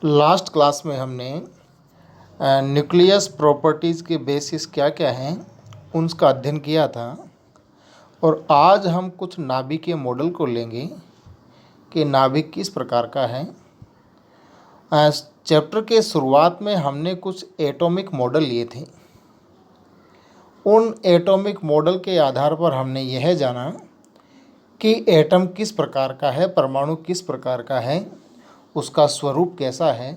Last class में हमने nucleus properties के बेसिस क्या क्या हैं उनका अध्ययन किया था। और आज हम कुछ नाभिकीय मॉडल को लेंगे कि नाभिक किस प्रकार का है। चैप्टर के शुरुआत में हमने कुछ एटॉमिक मॉडल लिए थे। उन एटॉमिक मॉडल के आधार पर हमने यह जाना कि एटम किस प्रकार का है, परमाणु किस प्रकार का है, उसका स्वरूप कैसा है।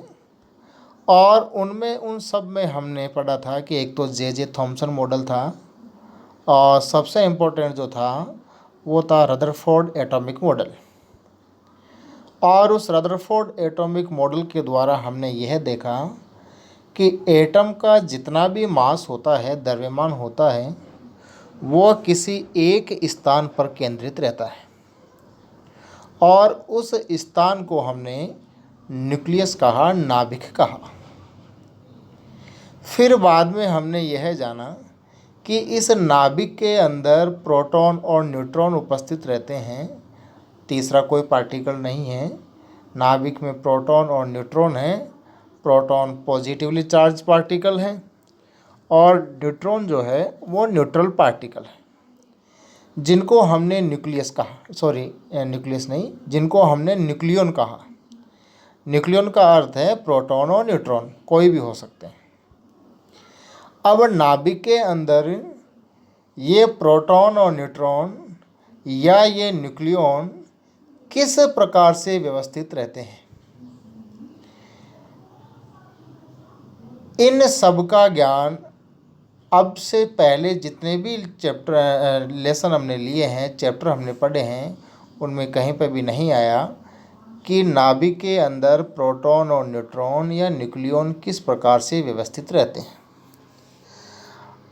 और उनमें उन सब में हमने पढ़ा था कि एक तो जे थॉमसन मॉडल था और सबसे इम्पोर्टेंट जो था वो था रदरफोर्ड एटॉमिक मॉडल। और उस रदरफोर्ड एटॉमिक मॉडल के द्वारा हमने यह देखा कि एटम का जितना भी मास होता है, द्रव्यमान होता है, वो किसी एक स्थान पर केंद्रित रहता है और उस स्थान को हमने न्यूक्लियस कहा, नाभिक कहा। फिर बाद में हमने यह जाना कि इस नाभिक के अंदर प्रोटॉन और न्यूट्रॉन उपस्थित रहते हैं, तीसरा कोई पार्टिकल नहीं है। नाभिक में प्रोटॉन और न्यूट्रॉन है। प्रोटॉन पॉजिटिवली चार्ज पार्टिकल हैं और न्यूट्रॉन जो है वो न्यूट्रल पार्टिकल है, जिनको हमने न्यूक्लियस कहा, न्यूक्लियस नहीं, जिनको हमने न्यूक्लियन कहा। न्यूक्लियन का अर्थ है प्रोटॉन और न्यूट्रॉन, कोई भी हो सकते हैं। अब नाभिक के अंदर ये प्रोटॉन और न्यूट्रॉन या ये न्यूक्लियॉन किस प्रकार से व्यवस्थित रहते हैं, इन सब का ज्ञान अब से पहले जितने भी लेसन हमने लिए हैं, चैप्टर हमने पढ़े हैं, उनमें कहीं पर भी नहीं आया कि नाभिक के अंदर प्रोटॉन और न्यूट्रॉन या न्यूक्लियॉन किस प्रकार से व्यवस्थित रहते हैं,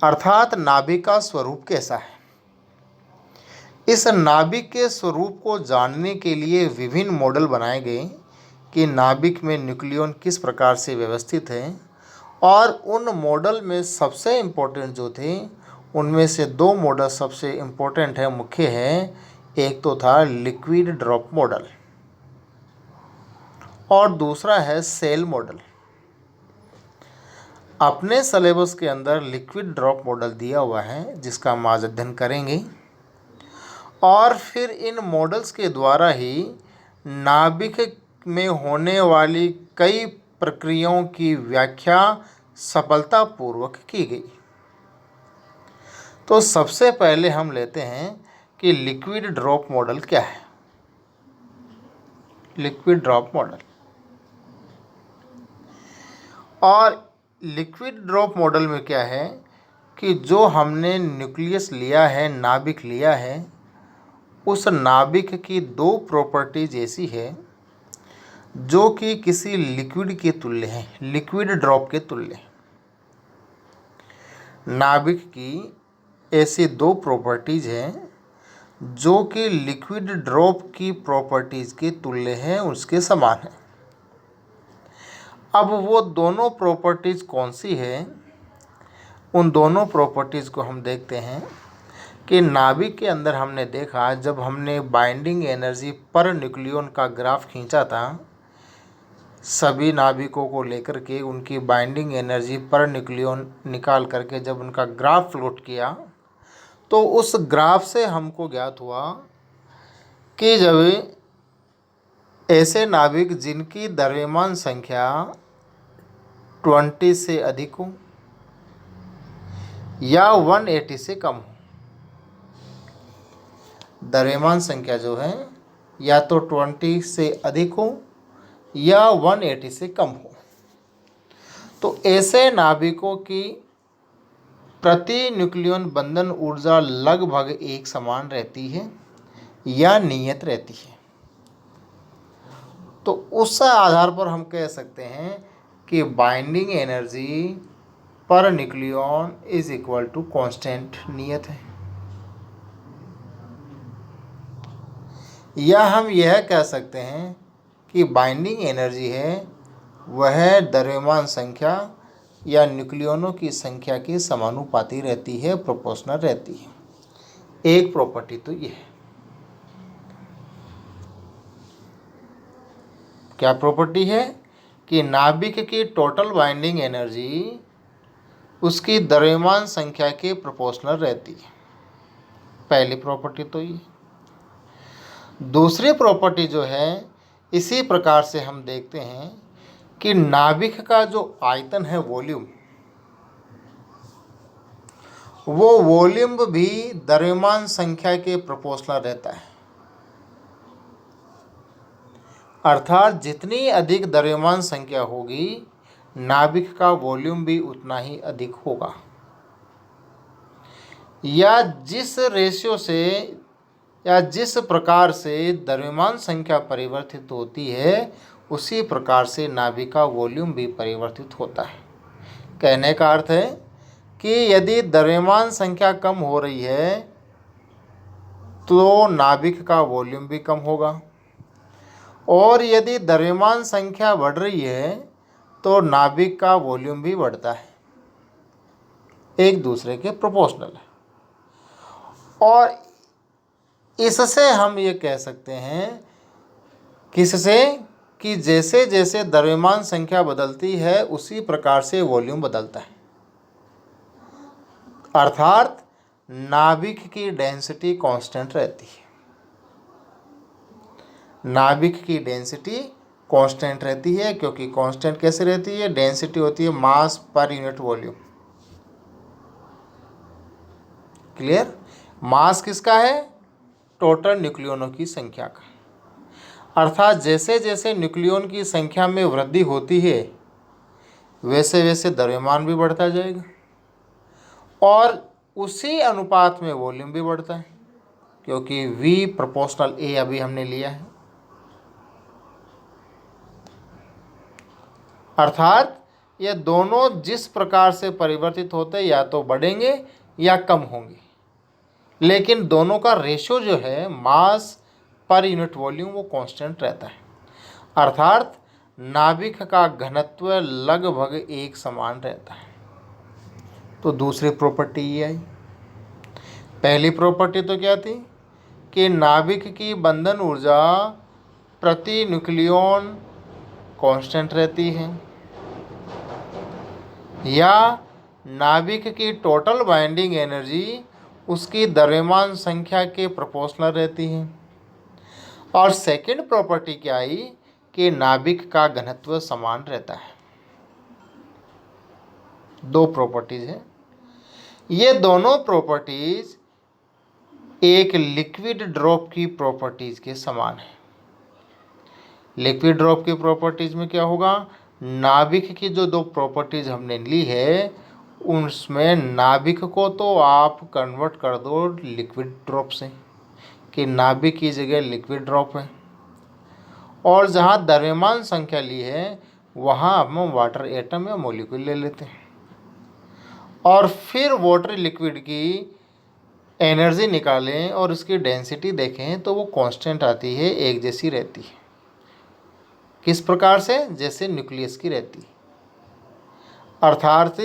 अर्थात नाभिक का स्वरूप कैसा है। इस नाभिक के स्वरूप को जानने के लिए विभिन्न मॉडल बनाए गए कि नाभिक में न्यूक्लियॉन किस प्रकार से व्यवस्थित है। और उन मॉडल में सबसे इम्पोर्टेंट जो थे, उनमें से दो मॉडल सबसे इम्पोर्टेंट है, मुख्य है। एक तो था लिक्विड ड्रॉप मॉडल और दूसरा है सेल मॉडल। अपने सिलेबस के अंदर लिक्विड ड्रॉप मॉडल दिया हुआ है, जिसका हम आज अध्ययन करेंगे। और फिर इन मॉडल्स के द्वारा ही नाभिक में होने वाली कई प्रक्रियाओं की व्याख्या सफलतापूर्वक की गई। तो सबसे पहले हम लेते हैं कि लिक्विड ड्रॉप मॉडल क्या है। लिक्विड ड्रॉप मॉडल और लिक्विड ड्रॉप मॉडल में क्या है कि जो हमने न्यूक्लियस लिया है, नाभिक लिया है, उस नाभिक की दो प्रॉपर्टीज ऐसी है जो कि किसी लिक्विड के तुल्य है, लिक्विड ड्रॉप के तुल्य है। नाभिक की ऐसी दो प्रॉपर्टीज हैं जो कि लिक्विड ड्रॉप की प्रॉपर्टीज के तुल्य हैं, उसके समान है। अब वो दोनों प्रॉपर्टीज कौन सी है, उन दोनों प्रॉपर्टीज को हम देखते हैं कि नाभिक के अंदर हमने देखा, जब हमने बाइंडिंग एनर्जी पर न्यूक्लियॉन का ग्राफ खींचा था, सभी नाभिकों को लेकर के उनकी बाइंडिंग एनर्जी पर न्यूक्लियॉन निकाल करके जब उनका ग्राफ प्लॉट किया, तो उस ग्राफ से हमको ज्ञात हुआ कि जब ऐसे नाभिक जिनकी द्रव्यमान संख्या 20 से अधिक हो या 180 से कम हो, द्रव्यमान संख्या जो है या तो 20 से अधिक हो या 180 से कम हो, तो ऐसे नाभिकों की प्रति न्यूक्लियन बंधन ऊर्जा लगभग एक समान रहती है या नियत रहती है। तो उस आधार पर हम कह सकते हैं कि बाइंडिंग एनर्जी पर nucleon is equal to constant, नियत है। या हम यह कह सकते हैं कि बाइंडिंग एनर्जी है वह द्रव्यमान संख्या या न्यूक्लियनों की संख्या के समानुपाती रहती है, प्रोपोर्शनल रहती है। एक प्रॉपर्टी तो ये है। क्या प्रॉपर्टी है कि नाभिक की टोटल बाइंडिंग एनर्जी उसकी द्रव्यमान संख्या के प्रोपोर्शनल रहती है। पहली प्रॉपर्टी तो ये। दूसरी प्रॉपर्टी जो है, इसी प्रकार से हम देखते हैं कि नाभिक का जो आयतन है, वॉल्यूम, वो वॉल्यूम भी द्रव्यमान संख्या के प्रोपोर्शनल रहता है। अर्थात जितनी अधिक द्रव्यमान संख्या होगी, नाभिक का वॉल्यूम भी उतना ही अधिक होगा। या जिस रेशियो से या जिस प्रकार से द्रव्यमान संख्या परिवर्तित होती है, उसी प्रकार से नाभिक का वॉल्यूम भी परिवर्तित होता है। कहने का अर्थ है कि यदि द्रव्यमान संख्या कम हो रही है तो नाभिक का वॉल्यूम भी कम होगा, और यदि द्रव्यमान संख्या बढ़ रही है तो नाभिक का वॉल्यूम भी बढ़ता है, एक दूसरे के प्रोपोर्शनल है। और इससे हम ये कह सकते हैं, किससे, कि जैसे जैसे द्रव्यमान संख्या बदलती है उसी प्रकार से वॉल्यूम बदलता है। अर्थात नाभिक की डेंसिटी कांस्टेंट रहती है। नाभिक की डेंसिटी कांस्टेंट रहती है, क्योंकि कांस्टेंट कैसे रहती है, डेंसिटी होती है मास पर यूनिट वॉल्यूम। क्लियर? मास किसका है? टोटल न्यूक्लियनों की संख्या का। अर्थात जैसे जैसे न्यूक्लियन की संख्या में वृद्धि होती है, वैसे वैसे द्रव्यमान भी बढ़ता जाएगा, और उसी अनुपात में वॉल्यूम भी बढ़ता है, क्योंकि V प्रोपोर्शनल A अभी हमने लिया है। अर्थात ये दोनों जिस प्रकार से परिवर्तित होते हैं, या तो बढ़ेंगे या कम होंगे, लेकिन दोनों का रेशो जो है, मास पर यूनिट वॉल्यूम, वो कांस्टेंट रहता है। अर्थात नाभिक का घनत्व लगभग एक समान रहता है। तो दूसरी प्रॉपर्टी ये आई। पहली प्रॉपर्टी तो क्या थी कि नाभिक की बंधन ऊर्जा प्रति न्यूक्लियन कांस्टेंट रहती है, या नाभिक की टोटल बाइंडिंग एनर्जी उसकी द्रव्यमान संख्या के प्रोपोर्शनल रहती है। और सेकंड प्रॉपर्टी क्या आई कि नाभिक का घनत्व समान रहता है। दो प्रॉपर्टीज हैं। ये दोनों प्रॉपर्टीज एक लिक्विड ड्रॉप की प्रॉपर्टीज के समान है। लिक्विड ड्रॉप की प्रॉपर्टीज में क्या होगा, नाभिक की जो दो प्रॉपर्टीज हमने ली है, उसमें नाभिक को तो आप कन्वर्ट कर दो लिक्विड ड्रॉप से, कि नाभिक की जगह लिक्विड ड्रॉप है, और जहाँ द्रव्यमान संख्या ली है वहाँ हम वाटर एटम या मॉलिक्यूल ले लेते हैं, और फिर वाटर लिक्विड की एनर्जी निकालें और उसकी डेंसिटी देखें तो वो कांस्टेंट आती है, एक जैसी रहती है। किस प्रकार से? जैसे न्यूक्लियस की रहती है। अर्थात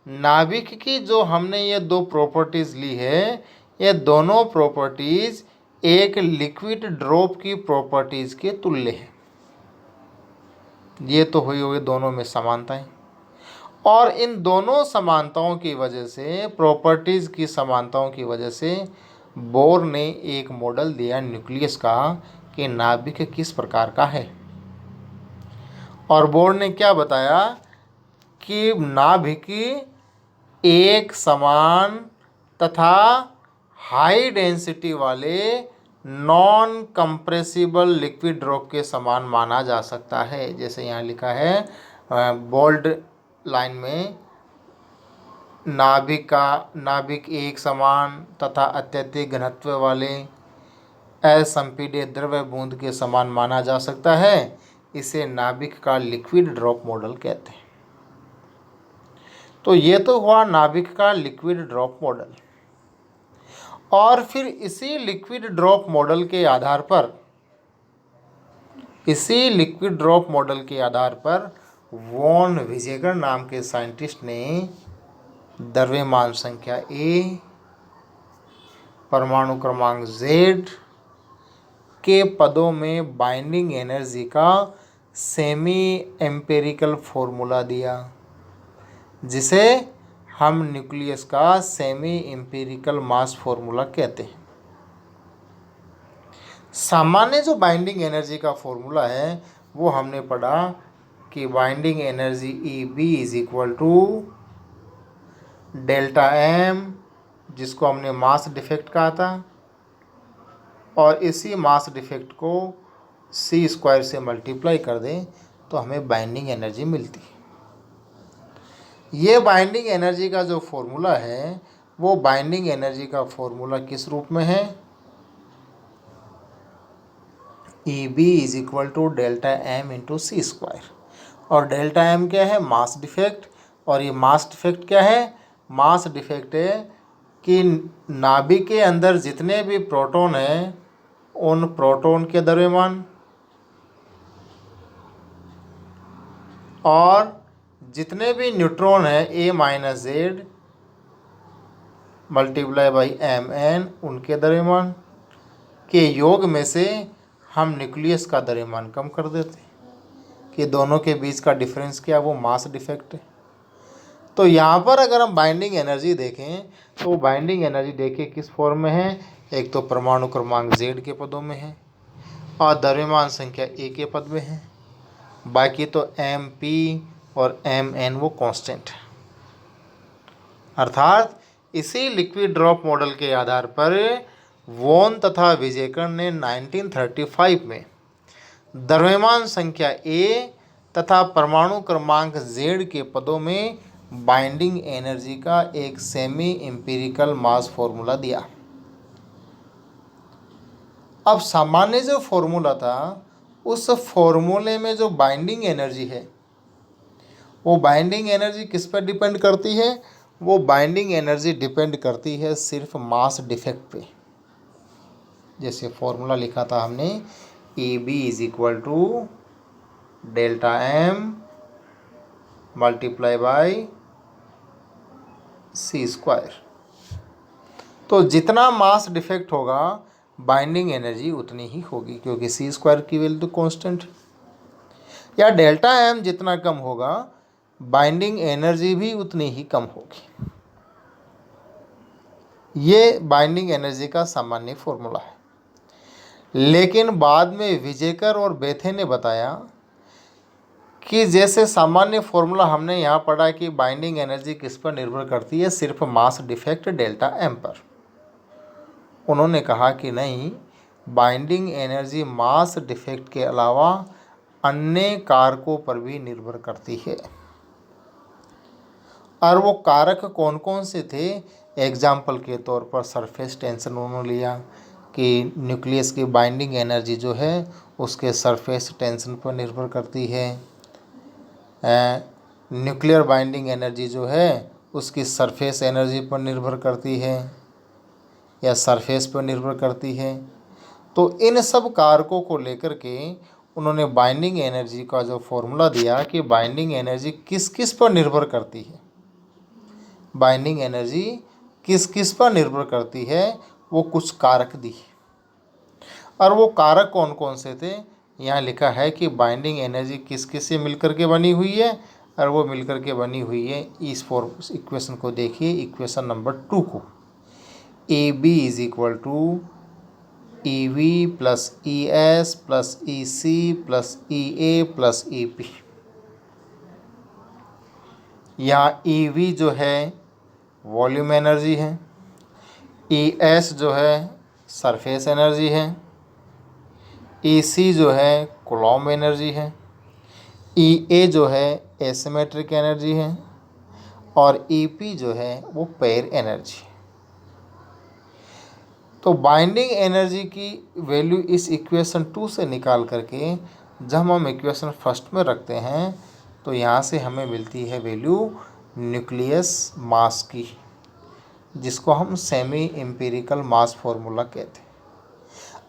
नाभिक की जो हमने ये दो प्रॉपर्टीज़ ली है, ये दोनों प्रॉपर्टीज़ एक लिक्विड ड्रॉप की प्रॉपर्टीज़ के तुल्य है। ये तो हुई दोनों में समानताएं, और इन दोनों समानताओं की वजह से, प्रॉपर्टीज़ की समानताओं की वजह से, बोर ने एक मॉडल दिया न्यूक्लियस का कि नाभिक किस प्रकार का है। और बोर ने क्या बताया कि नाभिक एक समान तथा हाई डेंसिटी वाले नॉन कंप्रेसिबल लिक्विड ड्रॉप के समान माना जा सकता है। जैसे यहाँ लिखा है बोल्ड लाइन में, नाभिक एक समान तथा अत्यधिक घनत्व वाले असंपीड्य द्रव्य बूंद के समान माना जा सकता है। इसे नाभिक का लिक्विड ड्रॉप मॉडल कहते हैं। तो ये तो हुआ नाभिक का लिक्विड ड्रॉप मॉडल। और फिर इसी लिक्विड ड्रॉप मॉडल के आधार पर वॉन विजेगर नाम के साइंटिस्ट ने द्रव्यमान संख्या A, परमाणु क्रमांक Z के पदों में बाइंडिंग एनर्जी का सेमी एम्पिरिकल फॉर्मूला दिया, जिसे हम न्यूक्लियस का सेमी एम्पिरिकल मास फॉर्मूला कहते हैं। सामान्य जो बाइंडिंग एनर्जी का फॉर्मूला है वो हमने पढ़ा कि binding energy E B is equal to delta M, जिसको हमने मास डिफेक्ट कहा था, और इसी मास डिफेक्ट को सी स्क्वायर से मल्टीप्लाई कर दें तो हमें बाइंडिंग एनर्जी मिलती है। ये बाइंडिंग एनर्जी का जो फॉर्मूला है वो बाइंडिंग एनर्जी का फॉर्मूला किस रूप में है? E B is equal to delta M into C square, और डेल्टा एम क्या है? Mass defect. और ये मास डिफेक्ट क्या है? मास डिफेक्ट है कि नाभिक के अंदर जितने भी प्रोटॉन हैं उन प्रोटॉन के द्रव्यमान और जितने भी न्यूट्रॉन हैं A minus Z multiply by M N, उनके द्रव्यमान के योग में से हम न्यूक्लियस का द्रव्यमान कम कर देते हैं कि दोनों के बीच का डिफरेंस क्या? वो मास डिफेक्ट है। तो यहाँ पर अगर हम बाइंडिंग एनर्जी देखें तो बाइंडिंग एनर्जी देखिए किस फॉर्म में है। एक तो परमाणु क्रमांक Z के पदों में है और द्रव्यमान संख्या A के पद में है, बाकी तो MP और MN वो कांस्टेंट है। अर्थात इसी लिक्विड ड्रॉप मॉडल के आधार पर वॉन तथा विजेकर ने 1935 में द्रव्यमान संख्या A तथा परमाणु क्रमांक Z के पदों में बाइंडिंग एनर्जी का एक सेमी एम्पिरिकल मास फॉर्मूला दिया। अब सामान्य जो फॉर्मूला था उस फॉर्मूले में जो बाइंडिंग एनर्जी है वो बाइंडिंग एनर्जी किस पर डिपेंड करती है? वो बाइंडिंग एनर्जी डिपेंड करती है सिर्फ मास डिफेक्ट पे। जैसे फॉर्मूला लिखा था हमने, E B is equal to delta M multiply by C square. तो जितना मास डिफेक्ट होगा बाइंडिंग एनर्जी उतनी ही होगी, क्योंकि सी स्क्वायर की वैल्यू तो कांस्टेंट है। या डेल्टा एम जितना कम होगा बाइंडिंग एनर्जी भी उतनी ही कम होगी। ये बाइंडिंग एनर्जी का सामान्य फॉर्मूला है। लेकिन बाद में विजेकर और बेथे ने बताया कि जैसे सामान्य फॉर्मूला हमने यहाँ पढ़ा कि बाइंडिंग एनर्जी किस पर निर्भर करती है? सिर्फ मास डिफेक्ट डेल्टा एम पर। उन्होंने कहा कि नहीं, बाइंडिंग एनर्जी मास डिफेक्ट के अलावा अन्य कारकों पर भी निर्भर करती है। और वो कारक कौन कौन से थे? एग्जाम्पल के तौर पर सरफेस टेंशन उन्होंने लिया कि न्यूक्लियस की बाइंडिंग एनर्जी जो है उसके सरफेस टेंशन पर निर्भर करती है। न्यूक्लियर बाइंडिंग एनर्जी जो है उसकी सरफेस एनर्जी पर निर्भर करती है या सरफेस पर निर्भर करती है। तो इन सब कारकों को लेकर के उन्होंने बाइंडिंग एनर्जी का जो फॉर्मूला दिया कि बाइंडिंग एनर्जी किस किस पर निर्भर करती है, बाइंडिंग एनर्जी किस किस पर निर्भर करती है, वो कुछ कारक दिए। और वो कारक कौन कौन से थे? यहाँ लिखा है कि बाइंडिंग एनर्जी किस किस से मिलकर के बनी हुई है, और वो मिलकर के बनी हुई है। इस इक्वेशन को देखिए, इक्वेशन नंबर 2 को, A B is equal to E V plus E S plus E C plus E A plus E P. यहाँ ई वी जो है वॉल्यूम एनर्जी है, ई एस जो है सरफेस एनर्जी है, ई सी जो है कूलॉम्ब एनर्जी है, ई ए जो है एसिमेट्रिक एनर्जी है, और ई पी जो है वो पेयर एनर्जी। तो बाइंडिंग एनर्जी की वैल्यू इस इक्वेशन 2 से निकाल करके जब हम इक्वेशन फर्स्ट में रखते हैं तो यहाँ से हमें मिलती है वैल्यू न्यूक्लियस मास की, जिसको हम सेमी एम्पिरिकल मास फॉर्मूला कहते हैं।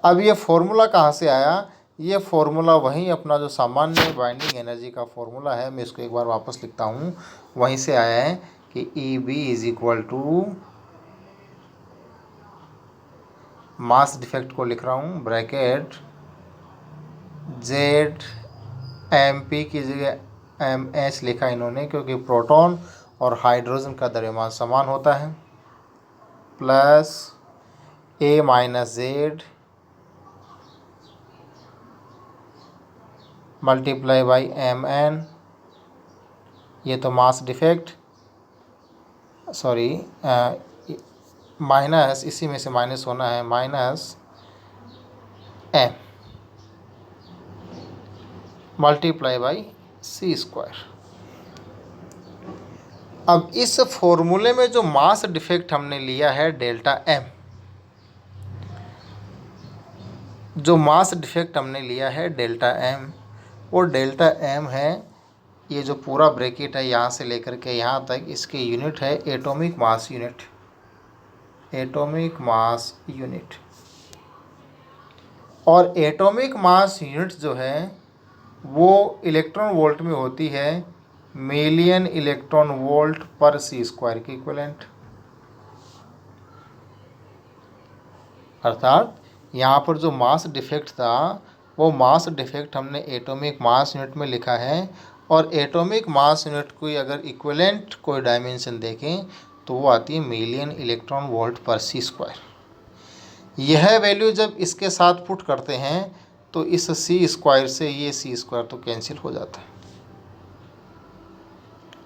अब ये फॉर्मूला कहाँ से आया? ये फॉर्मूला वहीं अपना जो सामान्य बाइंडिंग एनर्जी का फॉर्मूला है, मैं इसको एक बार वापस लिखता हूँ, वहीं से आया है कि E B is equal to, mass defect को लिख रहा हूँ ब्रैकेट Z एम पी की जगह एम एच लिखा इन्होंने, क्योंकि प्रोटॉन और हाइड्रोजन का द्रव्यमान समान होता है। Plus A minus Z multiply by M N, ये तो मास डिफेक्ट, सॉरी माइनस, इसी में से माइनस होना है, minus M multiply by C square. अब इस फॉर्मूले में जो मास डिफेक्ट हमने लिया है डेल्टा एम, जो मास डिफेक्ट हमने लिया है डेल्टा एम, वो डेल्टा एम है, ये जो पूरा ब्रैकेट है यहाँ से लेकर के यहाँ तक, इसकी यूनिट है atomic mass unit, atomic mass unit. और एटॉमिक मास यूनिट जो है वो इलेक्ट्रॉन वोल्ट में होती है, मिलियन इलेक्ट्रॉन वोल्ट पर सी स्क्वायर की इक्विवेलेंट। अर्थात यहाँ पर जो मास डिफेक्ट था वो मास डिफेक्ट हमने एटॉमिक मास यूनिट में लिखा है, और एटॉमिक मास यूनिट को अगर इक्विवेलेंट कोई डायमेंशन देखें तो वो आती है मिलियन इलेक्ट्रॉन वोल्ट पर सी स्क्वायर। यह वैल्यू जब इसके साथ पुट करते हैं तो इस सी स्क्वायर से ये सी स्क्वायर तो कैंसिल हो जाता है,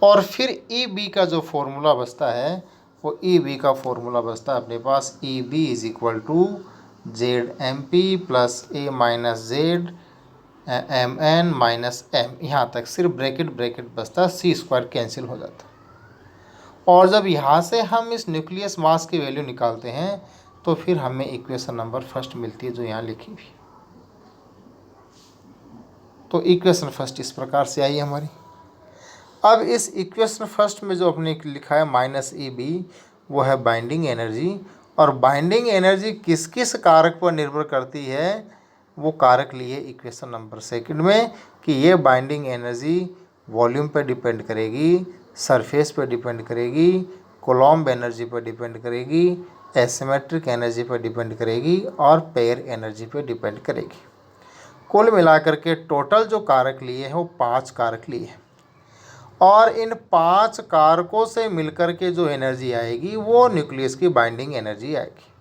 और फिर ई बी का जो फॉर्मूला बचता है वो ई बी का फॉर्मूला बचता है अपने पास, E B is equal to Z M P plus A minus Z M N minus M, यहाँ तक सिर्फ ब्रैकेट ब्रैकेट बचता है, सी स्क्वायर कैंसिल हो जाता है। और जब यहाँ से हम इस न्यूक्लियस मास की वैल्यू निकालते हैं तो फिर हमें इक्वेशन नंबर फर्स्ट मिलती है जो यहाँ लिखी हुई। तो इक्वेशन फर्स्ट इस प्रकार से आई हमारी। अब इस इक्वेशन फर्स्ट में जो अपने लिखा है माइनस ई बी, वो है बाइंडिंग एनर्जी, और बाइंडिंग एनर्जी किस किस कारक पर निर्भर करती है, वो कारक लिए इक्वेशन नंबर सेकंड में, कि ये बाइंडिंग एनर्जी वॉल्यूम पर डिपेंड करेगी, सरफेस पर डिपेंड करेगी, कोलॉम्ब एनर्जी पर डिपेंड करेगी, एसिमेट्रिक एनर्जी पर डिपेंड करेगी, और पेयर एनर्जी पर डिपेंड करेगी। कुल मिलाकर के टोटल जो कारक लिए हैं वो 5 कारक लिए हैं, और इन 5 कारकों से मिलकर के जो एनर्जी आएगी वो न्यूक्लियस की बाइंडिंग एनर्जी आएगी।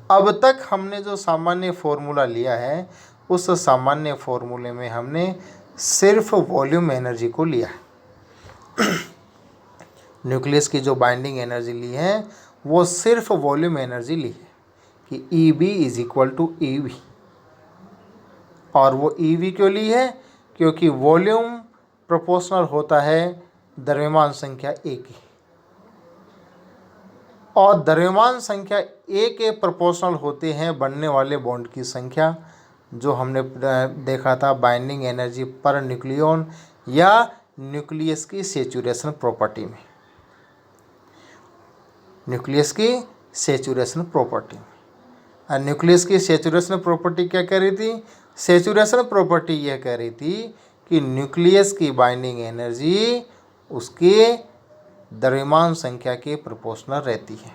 अब तक हमने जो सामान्य फॉर्मूला लिया है उस सामान्य फॉर्मूले में हमने सिर्फ वॉल्यूम एनर्जी को लिया है। न्यूक्लियस की जो बाइंडिंग एनर्जी ली है वो सिर्फ वॉल्यूम एनर्जी ली है कि E B is equal to E V, और वो ई वी क्यों ली है, क्योंकि वॉल्यूम प्रोपोर्शनल होता है द्रव्यमान संख्या ए की, और द्रव्यमान संख्या ए के प्रोपोर्शनल होते हैं बनने वाले बॉन्ड की संख्या, जो हमने देखा था बाइंडिंग एनर्जी पर न्यूक्लियन या न्यूक्लियस की सेचुरेशन प्रॉपर्टी में, न्यूक्लियस की सेचुरेशन प्रॉपर्टी में। न्यूक्लियस की सेचुरेशन प्रॉपर्टी क्या कह रही थी, सेचुरेशन प्रॉपर्टी यह कह रही थी कि न्यूक्लियस की बाइंडिंग एनर्जी उसके द्रव्यमान संख्या के प्रोपोर्शनल रहती है,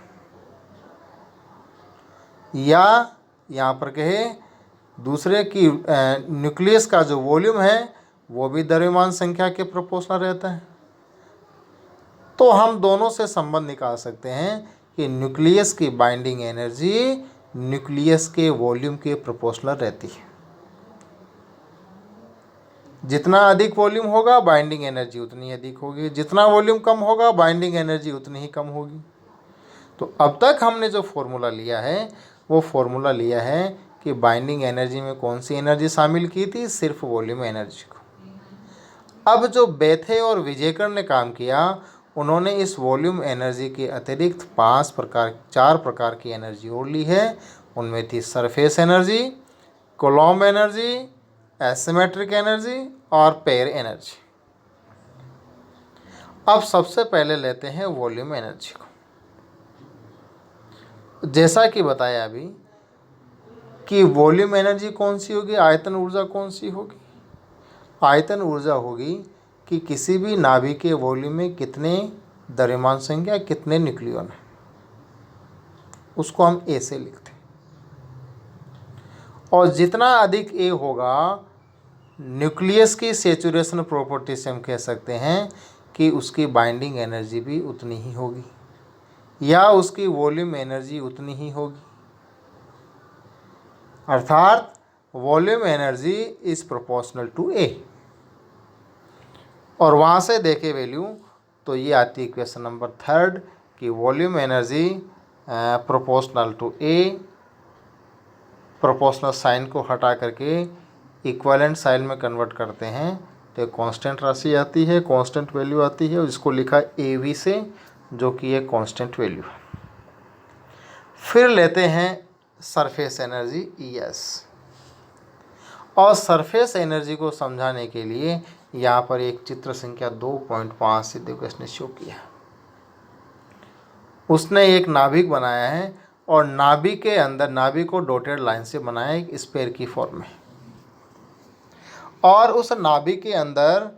या यहाँ पर कहे दूसरे की न्यूक्लियस का जो वॉल्यूम है वो भी द्रव्यमान संख्या के प्रोपोर्शनल रहता है। तो हम दोनों से संबंध निकाल सकते हैं कि न्यूक्लियस की बाइंडिंग एनर्जी न्यूक्लियस के वॉल्यूम के प्रोपोर्शनल रहती है। जितना अधिक वॉल्यूम होगा बाइंडिंग एनर्जी उतनी अधिक होगी, जितना वॉल्यूम कम होगा बाइंडिंग एनर्जी उतनी ही कम होगी। तो अब तक हमने जो फॉर्मूला लिया है वो फॉर्मूला लिया है कि बाइंडिंग एनर्जी में कौन सी एनर्जी शामिल की थी, सिर्फ वॉल्यूम एनर्जी को। अब जो बेथे और विजेकर ने काम किया, उन्होंने इस वॉल्यूम एनर्जी के अतिरिक्त 4 प्रकार की एनर्जी और ली है। उनमें थी surface energy, coulomb energy, asymmetric energy और पेयर एनर्जी। अब सबसे पहले लेते हैं वॉल्यूम एनर्जी को। जैसा कि बताया अभी कि वॉल्यूम एनर्जी कौन सी होगी, आयतन ऊर्जा कौन सी होगी, आयतन ऊर्जा होगी कि किसी भी नाभिक के वॉल्यूम में कितने द्रव्यमान संख्या, कितने न्यूक्लियन है, उसको हम ए से लिखते हैं। और जितना अधिक ए होगा न्यूक्लियस की सेचुरेशन प्रॉपर्टी से हम कह सकते हैं कि उसकी बाइंडिंग एनर्जी भी उतनी ही होगी या उसकी वॉल्यूम एनर्जी उतनी ही होगी, अर्थात volume energy is proportional to A. और वहाँ से देखे वैल्यू तो ये आती है इक्वेशन नंबर 3 कि volume energy proportional to A, proportional sign को हटा करके इक्विवेलेंट साइन में कन्वर्ट करते हैं तो कांस्टेंट राशि आती है, कांस्टेंट वैल्यू आती है, और इसको लिखा ए वी से, जो कि एक कांस्टेंट वैल्यू है। फिर लेते हैं सरफेस एनर्जी ई एस, और सरफेस एनर्जी को समझाने के लिए यहाँ पर एक चित्र संख्या 2.5 से देखो इसने शो किया। उसने एक नाभिक बनाया है और नाभिक के अंदर, नाभिक को डॉटेड लाइन से बनाया एक स्फीयर की फॉर्म में, और उस नाभिक के अंदर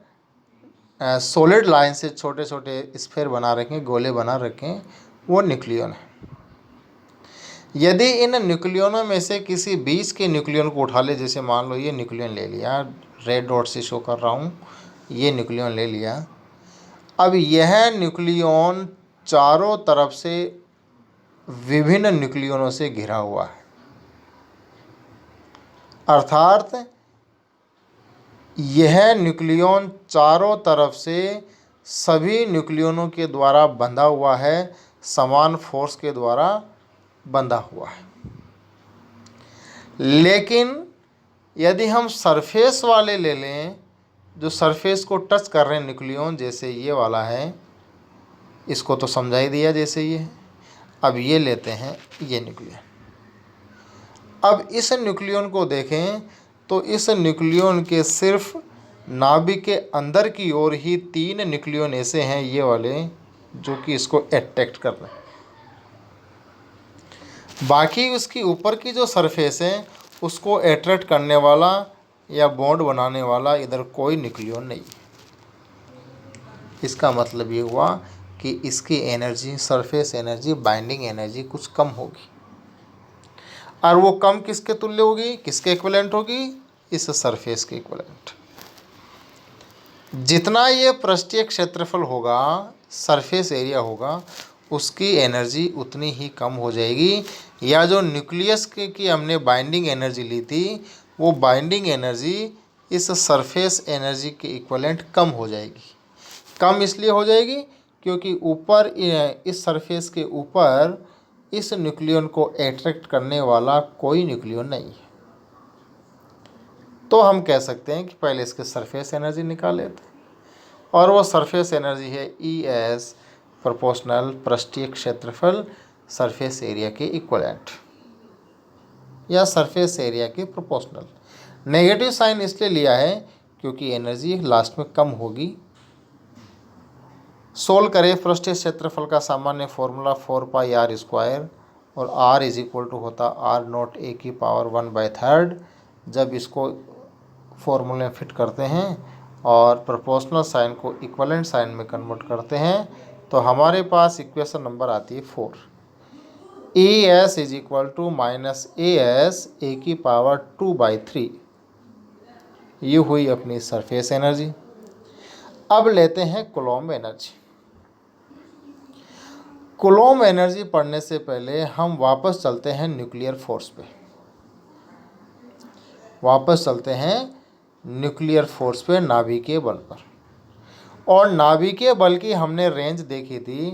सॉलिड लाइन से छोटे छोटे स्फीयर बना रखे, गोले बना रखे, वो न्यूक्लियन है। यदि इन न्यूक्लियनों में से किसी बीच के न्यूक्लियन को उठा ले, जैसे मान लो ये न्यूक्लियन ले लिया, रेड डॉट से शो कर रहा हूँ, ये न्यूक्लियन ले लिया। अब यह न्यूक्लियन चारों तरफ से विभिन्न न्यूक्लियनों से घिरा हुआ है, अर्थात यह न्यूक्लियन चारों तरफ से सभी न्यूक्लियनों के द्वारा बंधा हुआ है, समान फोर्स के द्वारा बंधा हुआ है। लेकिन यदि हम सरफेस वाले ले लें, जो सरफेस को टच कर रहे हैं न्यूक्लियन, जैसे ये वाला है, इसको तो समझा ही दिया जैसे ये है। अब ये लेते हैं ये न्यूक्लियन। अब इस न्यूक्लियन को देखें तो इस न्यूक्लियन के सिर्फ नाभिक के अंदर की ओर ही 3 न्यूक्लियन ऐसे हैं, ये वाले, जो कि इसको अट्रैक्ट कर रहे हैं। बाकी उसकी ऊपर की जो सरफेस है उसको अट्रैक्ट करने वाला या बॉन्ड बनाने वाला इधर कोई न्यूक्लियन नहीं। इसका मतलब ये हुआ कि इसकी energy, surface energy, binding energy कुछ कम होगी, और वो कम किसके तुल्य होगी, किसके इक्विवेलेंट होगी, इस सरफेस के इक्विवेलेंट। जितना ये पृष्ठीय क्षेत्रफल होगा, सरफेस एरिया होगा, उसकी एनर्जी उतनी ही कम हो जाएगी, या जो न्यूक्लियस की हमने बाइंडिंग एनर्जी ली थी, वो बाइंडिंग एनर्जी इस सरफेस एनर्जी के इक्विवेलेंट कम हो जाएगी। कम इसलिए हो जाएगी क्योंकि ऊपर, इस सरफेस के ऊपर इस न्यूक्लियन को अट्रैक्ट करने वाला कोई न्यूक्लियन नहीं है। तो हम कह सकते हैं कि पहले इसके सरफेस एनर्जी निकाल लेते हैं, और वो सरफेस एनर्जी है ई एस प्रोपोर्शनल पृष्ठीय क्षेत्रफल सरफेस एरिया के इक्विवेलेंट, या सरफेस एरिया के प्रोपोर्शनल। नेगेटिव साइन इसलिए लिया है क्योंकि एनर्जी लास्ट में कम होगी। सोल्व करें पृष्ठीय क्षेत्रफल का सामान्य फॉर्मूला 4πr², और r इज इक्वल टू होता r0 a की पावर 1/3। जब इसको फॉर्मूले में फिट करते हैं और प्रोपोर्शनल साइन को इक्विवेलेंट साइन में कन्वर्ट करते हैं, तो हमारे पास इक्वेशन नंबर आती है 4। A S is equal to minus A S A की पावर 2/3। ये हुई अपनी सरफेस एनर्जी। अब लेते हैं कूलॉम्ब एनर्जी। कूलॉम्ब एनर्जी पढ़ने से पहले हम वापस चलते हैं न्यूक्लियर फोर्स पे, वापस चलते हैं न्यूक्लियर फोर्स पे, नाभिकीय बल पर। और नाभिकीय बल की हमने रेंज देखी थी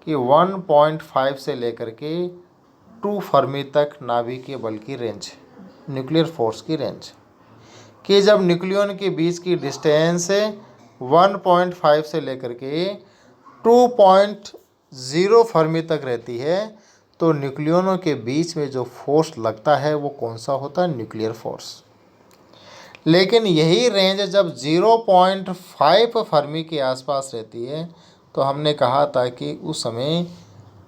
कि 1.5 से लेकर के 2 फर्मी तक नाभिकीय बल की रेंज, न्यूक्लियर फोर्स की रेंज, कि जब न्यूक्लियन के बीच की डिस्टेंस 1.5 से लेकर के 2.0 फर्मी तक रहती है, तो न्यूक्लियनों के बीच में जो फोर्स लगता है वो कौन सा होता है, न्यूक्लियर फोर्स। लेकिन यही रेंज जब 0.5 फर्मी के आसपास रहती है, तो हमने कहा था कि उस समय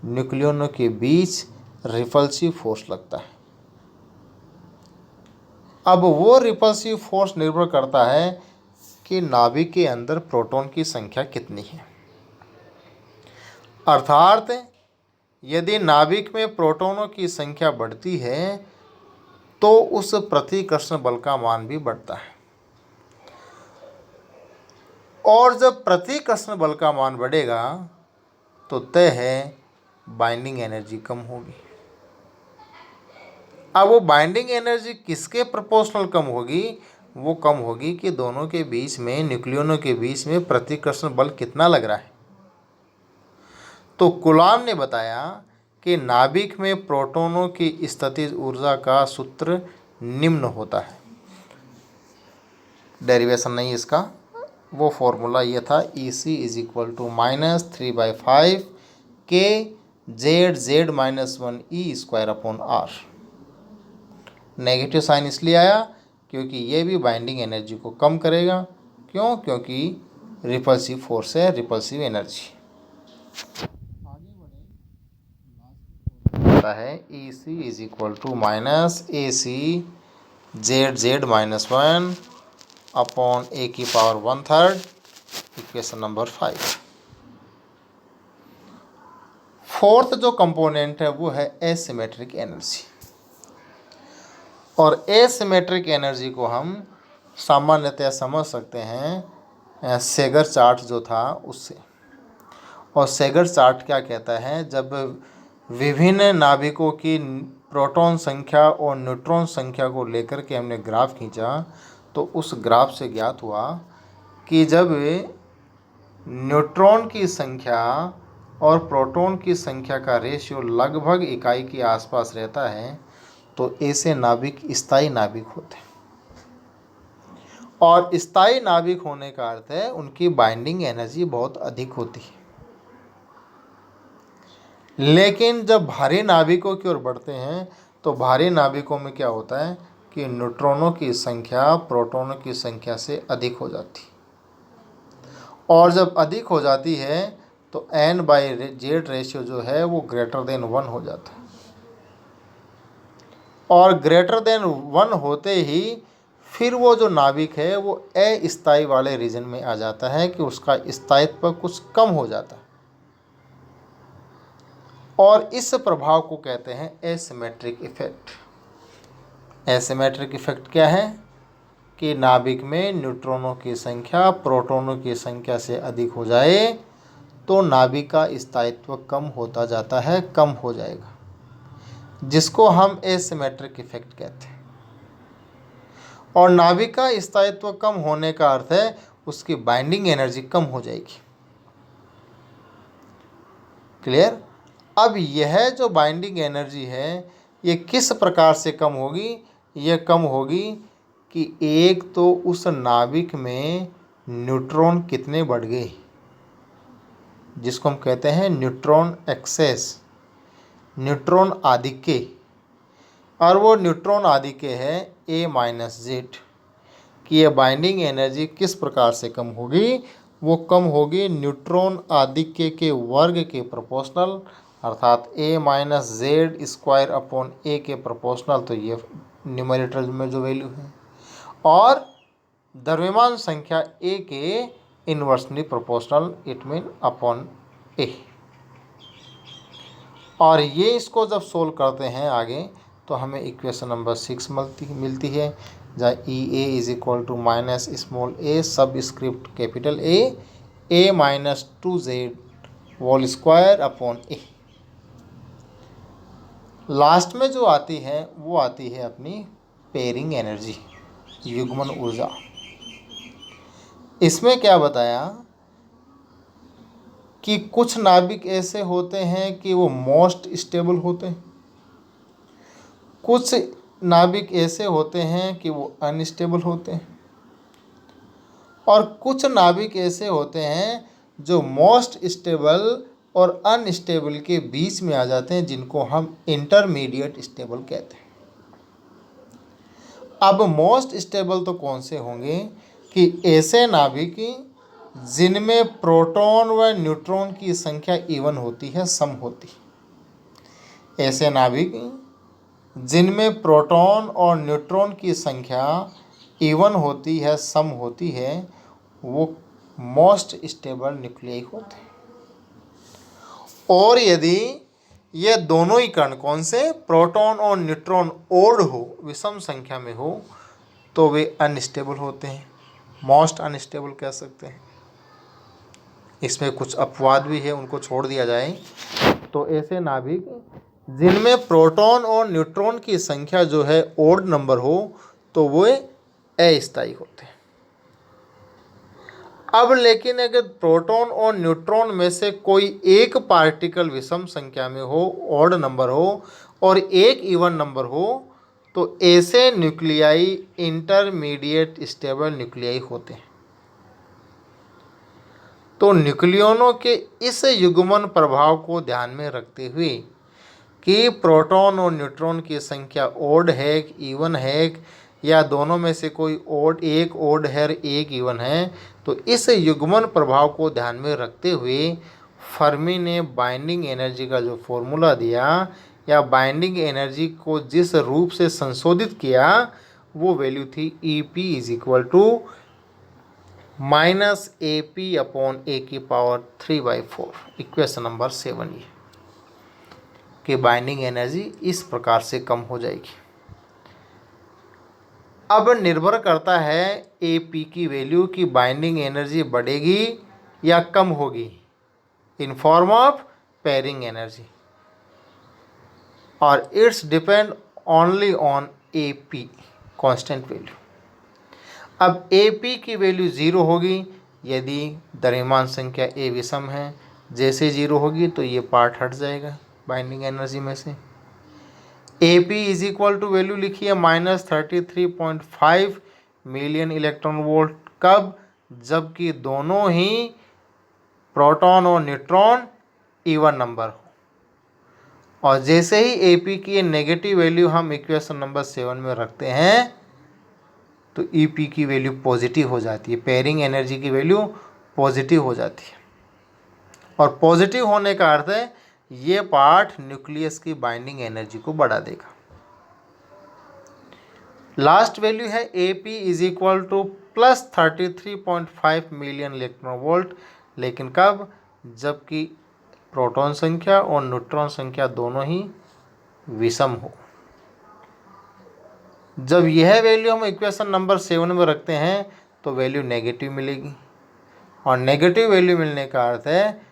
न्यूक्लियनों के बीच रिपल्सिव फोर्स लगता है। अब वो रिपल्सिव फोर्स निर्भर करता है कि नाभिक के अंदर प्रोटॉन की संख्या कितनी है। अर्थात यदि नाभिक में प्रोटॉनों की संख्या बढ़ती है तो उस प्रतिकर्षण बल का मान भी बढ़ता है। और जब प्रतिकर्षण बल का मान बढ़ेगा तो तय है बाइंडिंग एनर्जी कम होगी। अब वो बाइंडिंग एनर्जी किसके प्रोपोर्शनल कम होगी? वो कम होगी कि दोनों के बीच में, न्यूक्लियनों के बीच में प्रतिकर्षण बल कितना लग रहा है। तो कूलाम ने बताया कि नाभिक में प्रोटॉनों की स्थितिज ऊर्जा का सूत्र निम्न होता है। डेरिवेशन नहीं इसका, वो फॉर्मूला ये था, EC इज इक्वल टू -3/5 के Z-1E² R। नेगेटिव साइन इसलिए आया क्योंकि ये भी बाइंडिंग एनर्जी को कम करेगा। क्यों? क्योंकि रिपल्सिव फोर्स है, रिपल्सिव एनर्जी। होता है EC is equal to -AC Z-1 upon A⁻⁻⁻, equation number 5। Fourth जो कंपोनेंट है वो है एसिमेट्रिक एनर्जी। और एसिमेट्रिक एनर्जी को हम सामान्यतः समझ सकते हैं सेगर चार्ट जो था उससे। और सेगर चार्ट क्या कहता है? जब विभिन्न नाभिकों की प्रोटॉन संख्या और न्यूट्रॉन संख्या को लेकर के हमने ग्राफ खींचा तो उस ग्राफ से ज्ञात हुआ कि जब न्यूट्रॉन की संख्या और प्रोटॉन की संख्या का रेशियो लगभग इकाई के आसपास रहता है तो ऐसे नाभिक स्थायी नाभिक होते हैं। और स्थायी नाभिक होने का अर्थ है उनकी बाइंडिंग एनर्जी बहुत अधिक होती है। लेकिन जब भारी नाभिकों की ओर बढ़ते हैं तो भारी नाभिकों में क्या होता है कि न्यूट्रॉनों की संख्या प्रोटॉनों की संख्या से अधिक हो जाती है। और जब अधिक हो जाती है तो N/Z रेशियो जो है वो >1 हो जाता है। और >1 होते ही फिर वो जो नाभिक है वो अस्थायी वाले रीजन में आ जाता है कि उसका स्थायित्व कुछ कम हो जाता है। और इस प्रभाव को कहते हैं एसिमेट्रिक इफेक्ट। एसिमेट्रिक इफेक्ट क्या है? कि नाभिक में न्यूट्रॉनों की संख्या प्रोटॉनों की संख्या से अधिक हो जाए तो नाभिक का स्थायित्व कम होता जाता है, कम हो जाएगा, जिसको हम एसिमेट्रिक इफेक्ट कहते हैं। और नाभिक का स्थायित्व कम होने का अर्थ है उसकी बाइंडिंग एनर्जी कम हो जाएगी। क्लियर? अब यह जो बाइंडिंग एनर्जी है ये किस प्रकार से कम होगी? यह कम होगी कि एक तो उस नाभिक में न्यूट्रॉन कितने बढ़ गए, जिसको हम कहते हैं न्यूट्रॉन एक्सेस, न्यूट्रॉन आधिक्य। और वो न्यूट्रॉन आधिक्य है A-Z कि यह बाइंडिंग एनर्जी किस प्रकार से कम होगी? वो कम होगी न्यूट्रॉन आधिक्य के वर्ग के प्रोपोर्शनल, अर्थात A-Z² के प्रोपोर्शनल। तो ये न्यूमरेटर में जो वैल्यू है, और द्रव्यमान संख्या A के inversely proportional, it mean upon A। और ये इसको जब सोल्व करते हैं आगे तो हमें इक्वेशन नंबर 6 मिलती है, जहाँ EA is equal to -a subscript capital A-2Z² upon A। Last में जो आती है वो आती है अपनी पेयरिंग एनर्जी, युग्मन ऊर्जा। इसमें क्या बताया कि कुछ नाभिक ऐसे होते हैं कि वो मोस्ट स्टेबल होते हैं, कुछ नाभिक ऐसे होते हैं कि वो अनस्टेबल होते हैं, और कुछ नाभिक ऐसे होते हैं जो मोस्ट स्टेबल और अनस्टेबल के बीच में आ जाते हैं, जिनको हम इंटरमीडिएट स्टेबल कहते हैं। अब मोस्ट स्टेबल तो कौन से होंगे? कि ऐसे नाभिक जिनमें प्रोटॉन व न्यूट्रॉन की संख्या इवन होती है, सम होती है। ऐसे नाभिक जिनमें प्रोटॉन और न्यूट्रॉन की संख्या इवन होती है, सम होती है, वो मोस्ट स्टेबल न्यूक्लियाई होते हैं। और यदि ये दोनों ही कण कौन से, प्रोटॉन और न्यूट्रॉन ओड हो, विषम संख्या में हो, तो वे अनस्टेबल होते हैं, मोस्ट अनस्टेबल कह सकते हैं। इसमें कुछ अपवाद भी है, उनको छोड़ दिया जाए तो ऐसे नाभिक जिनमें प्रोटॉन और न्यूट्रॉन की संख्या जो है ओड नंबर हो तो वो अस्थायी होते हैं। अब लेकिन अगर प्रोटॉन और न्यूट्रॉन में से कोई एक पार्टिकल विषम संख्या में हो, ऑड नंबर हो और एक इवन नंबर हो तो ऐसे न्यूक्लियाई इंटरमीडिएट स्टेबल न्यूक्लियाई होते हैं। तो न्यूक्लियनों के इस युग्मन प्रभाव को ध्यान में रखते हुए कि प्रोटॉन और न्यूट्रॉन की संख्या ओड है, इवन है या दोनों में से कोई एक ओड है एक इवन है, तो इस युग्मन प्रभाव को ध्यान में रखते हुए फर्मी ने बाइंडिंग एनर्जी का जो फॉर्मूला दिया या बाइंडिंग एनर्जी को जिस रूप से संशोधित किया वो वैल्यू थी EP is equal to -AP/3/4। Equation number 7 ये कि बाइंडिंग एनर्जी इस प्रकार से कम हो जाएगी। अब निर्भर करता है AP की वैल्यू की बाइंडिंग एनर्जी बढ़ेगी या कम होगी in form of pairing energy, और it's depend only on AP constant value. अब AP की वैल्यू 0 होगी यदि द्रव्यमान संख्या A विषम है, जैसे 0 होगी तो ये पार्ट हट जाएगा बाइंडिंग एनर्जी में से। AP is equal to value लिखिए -33.5 मिलियन इलेक्ट्रॉन वोल्ट। कब? जबकि दोनों ही प्रोटॉन और न्यूट्रॉन इवन नंबर हो, और जैसे ही AP की नेगेटिव वैल्यू हम इक्वेशन नंबर 7 में रखते हैं तो EP की वैल्यू पॉजिटिव हो जाती है, पेयरिंग एनर्जी की वैल्यू पॉजिटिव हो जाती है। और पॉजिटिव होने का अर्थ है ये पार्ट न्यूक्लियस की बाइंडिंग एनर्जी को बढ़ा देगा। लास्ट वैल्यू है AP is equal to +33.5 million electron volt, लेकिन कब? जबकि प्रोटॉन संख्या और न्यूट्रॉन संख्या दोनों ही विषम हो। जब यह वैल्यू हम इक्वेशन नंबर 7 में रखते हैं तो वैल्यू नेगेटिव मिलेगी, और नेगेटिव वैल्यू मिलने का अर्थ है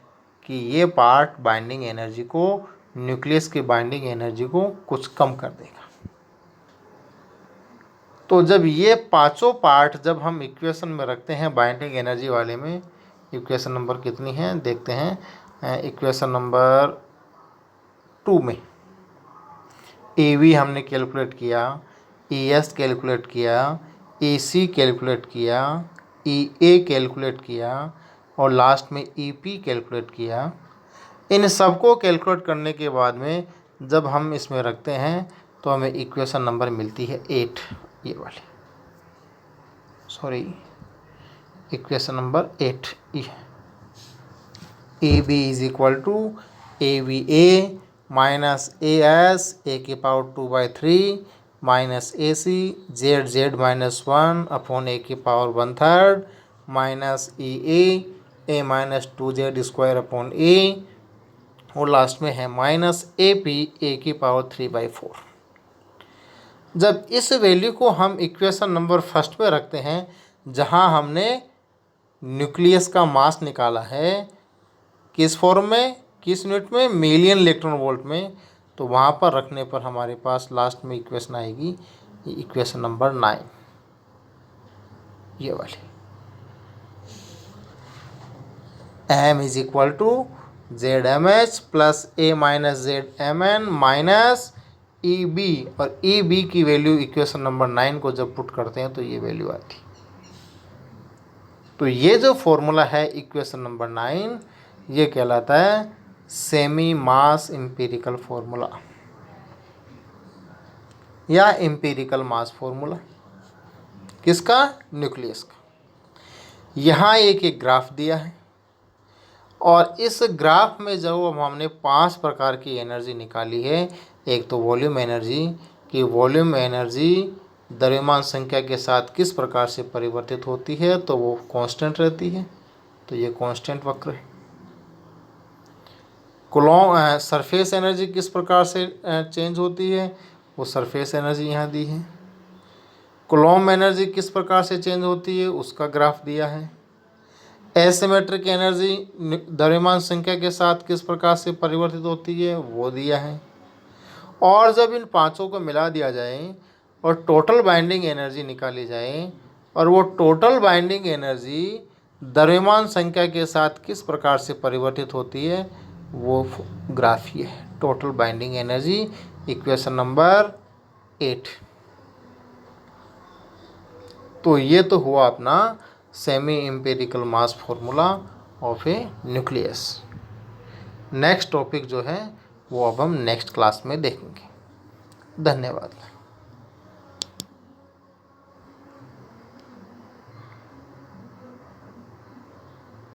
कि ये पार्ट बाइंडिंग एनर्जी को, न्यूक्लियस की बाइंडिंग एनर्जी को कुछ कम कर देगा। तो जब ये पांचों पार्ट जब हम इक्वेशन में रखते हैं बाइंडिंग एनर्जी वाले में, इक्वेशन नंबर कितनी है देखते हैं। इक्वेशन नंबर 2 में AV हमने कैलकुलेट किया, ES कैलकुलेट किया, AC कैलकुलेट किया, EA कैलकुलेट किया और लास्ट में EP कैलकुलेट किया। इन सबको कैलकुलेट करने के बाद में जब हम इसमें रखते हैं तो हमें इक्वेशन नंबर मिलती है 8, ये वाली, सॉरी इक्वेशन नंबर 8 ये। AB is equal to AVA minus AS A⁴ minus AC ZZ -1 A⁴ minus EA A-2Z² और लास्ट में है -AP A⁴। जब इस वैल्यू को हम इक्वेशन नंबर 1 पे रखते हैं जहां हमने न्यूक्लियस का मास निकाला है किस फॉर्म में, किस यूनिट में, मिलियन इलेक्ट्रॉन वोल्ट में, तो वहाँ पर रखने पर हमारे पास लास्ट में इक्वेशन आएगी इक्वेशन नंबर 9 ये वाली। M is equal to ZMH plus A minus ZMN minus EB, और EB की वैल्यू इक्वेशन नंबर 9 को जब पुट करते हैं तो ये वैल्यू आती। तो ये जो फॉर्मूला है इक्वेशन नंबर 9 ये कहलाता है सेमी मास एम्पिरिकल फॉर्मूला या एम्पिरिकल मास फॉर्मूला। किसका? न्यूक्लियस का। यहाँ एक ग्राफ दिया है और इस ग्राफ में जो हमने 5 प्रकार की एनर्जी निकाली है, एक तो वॉल्यूम एनर्जी कि वॉल्यूम एनर्जी द्रव्यमान संख्या के साथ किस प्रकार से परिवर्तित होती है, तो वो कांस्टेंट रहती है, तो ये कांस्टेंट वक्र है। कूलॉम सरफेस एनर्जी किस प्रकार से चेंज होती है, वो सरफेस एनर्जी यहाँ दी है। कूलॉम एनर्जी किस प्रकार से चेंज होती है उसका ग्राफ दिया है। एसिमेट्रिक एनर्जी द्रव्यमान संख्या के साथ किस प्रकार से परिवर्तित होती है वो दिया है। और जब इन पांचों को मिला दिया जाए और टोटल बाइंडिंग एनर्जी निकाली जाए और वो टोटल बाइंडिंग एनर्जी द्रव्यमान संख्या के साथ किस प्रकार से परिवर्तित होती है वो ग्राफ ये है, total binding energy, equation number 8। तो ये तो हुआ अपना semi empirical mass formula of A nucleus. Next topic जो है वो अब हम नेक्स्ट क्लास में देखेंगे। धन्यवाद।